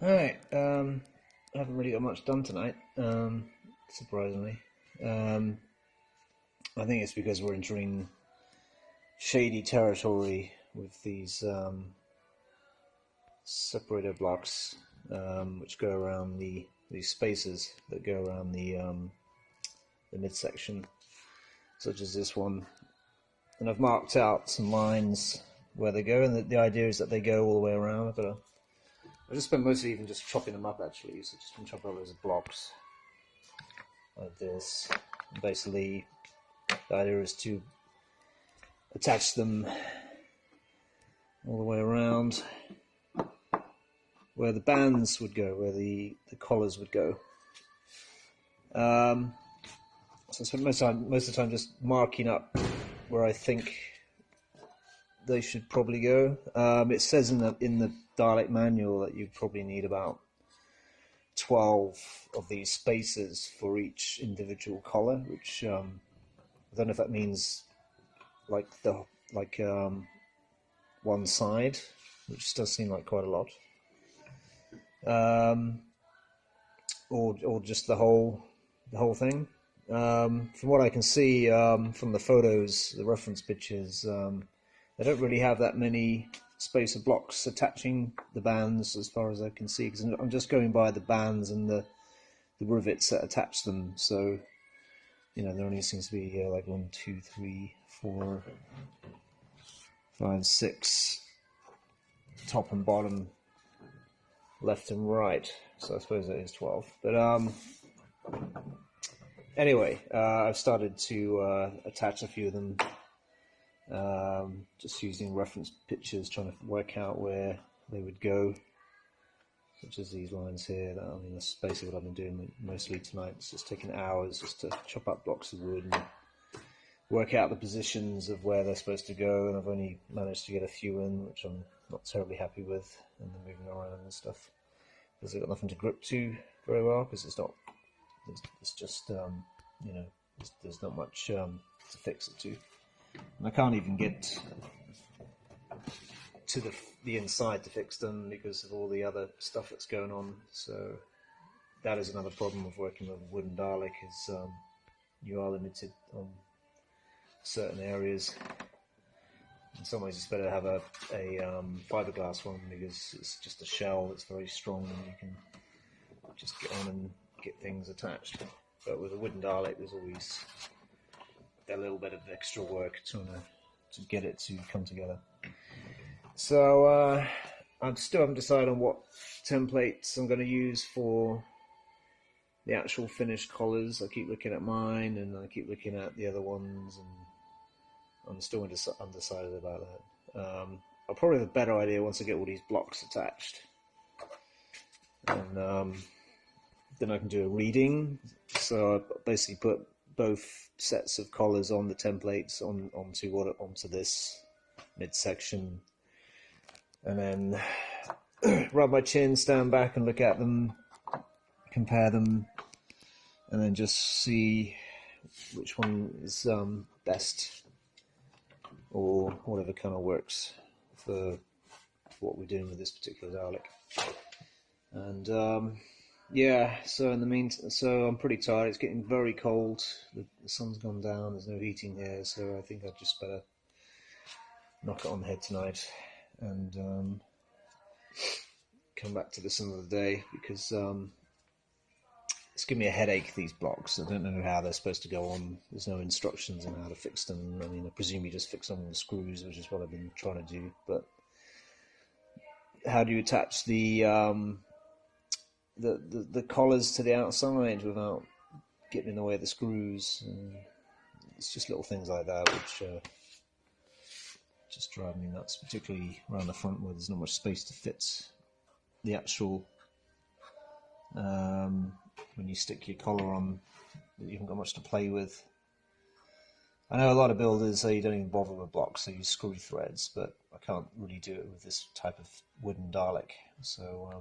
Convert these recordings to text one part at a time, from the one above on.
Alright, I haven't really got much done tonight, surprisingly. Um, I think it's because we're entering shady territory with these separator blocks, which go around these spaces that go around the midsection, such as this one. And I've marked out some lines where they go, and the idea is that they go all the way around. I just spent most of the evening just chopping them up, actually. So just been chopping up those blocks like this. And basically, the idea is to attach them all the way around where the bands would go, where the collars would go. So I spent most of the time just marking up where I think they should probably go. It says in the Dalek manual that you probably need about 12 of these spaces for each individual collar, which I don't know if that means like one side, which does seem like quite a lot, or just the whole thing. From what I can see from the photos, the reference pictures, they don't really have that many spacer blocks attaching the bands as far as I can see, because I'm just going by the bands and the rivets that attach them. So, there only seems to be like 1, 2, 3, 4, 5, 6, top and bottom, left and right. So I suppose that is 12. But anyway, I've started to attach a few of them, just using reference pictures, trying to work out where they would go, such as these lines here. I mean, that's basically what I've been doing mostly tonight. It's just taking hours just to chop up blocks of wood and work out the positions of where they're supposed to go, and I've only managed to get a few in, which I'm not terribly happy with, and they're moving around and stuff, because they've got nothing to grip to very well, because it's just, there's not much to fix it to. And I can't even get to the inside to fix them because of all the other stuff that's going on. So that is another problem of working with a wooden Dalek, is you are limited on certain areas. In some ways, it's better to have a fiberglass one, because it's just a shell that's very strong and you can just get on and get things attached. But with a wooden Dalek, there's always a little bit of extra work to get it to come together. So I still haven't decided on what templates I'm going to use for the actual finished collars. I keep looking at mine and I keep looking at the other ones, and I'm still undecided about that. I'll probably have a better idea once I get all these blocks attached, and then I can do a reading. So I basically put both sets of collars on the templates onto this midsection, and then rub my chin, stand back and look at them, compare them, and then just see which one is best, or whatever kind of works for what we're doing with this particular Dalek. And yeah, so in the meantime, so I'm pretty tired. It's getting very cold. The sun's gone down. There's no heating here, so I think I'd just better knock it on the head tonight and come back to this another day, because it's giving me a headache, these blocks. I don't know how they're supposed to go on. There's no instructions on how to fix them. I mean, I presume you just fix them with the screws, which is what I've been trying to do. But how do you attach the collars to the outside without getting in the way of the screws? It's just little things like that which just drive me nuts, particularly around the front where there's not much space to fit the actual when you stick your collar on, you haven't got much to play with. I know a lot of builders say you don't even bother with blocks, they use screw threads, but I can't really do it with this type of wooden Dalek. So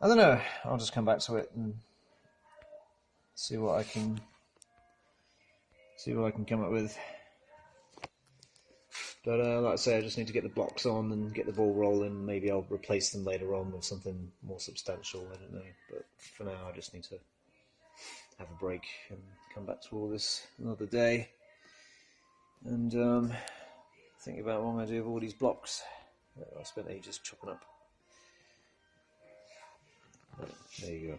I don't know, I'll just come back to it and see what I can come up with. But like I say, I just need to get the blocks on and get the ball rolling. Maybe I'll replace them later on with something more substantial. I don't know. But for now, I just need to have a break and come back to all this another day. And think about what I'm going to do with all these blocks that I spent ages chopping up. There you go.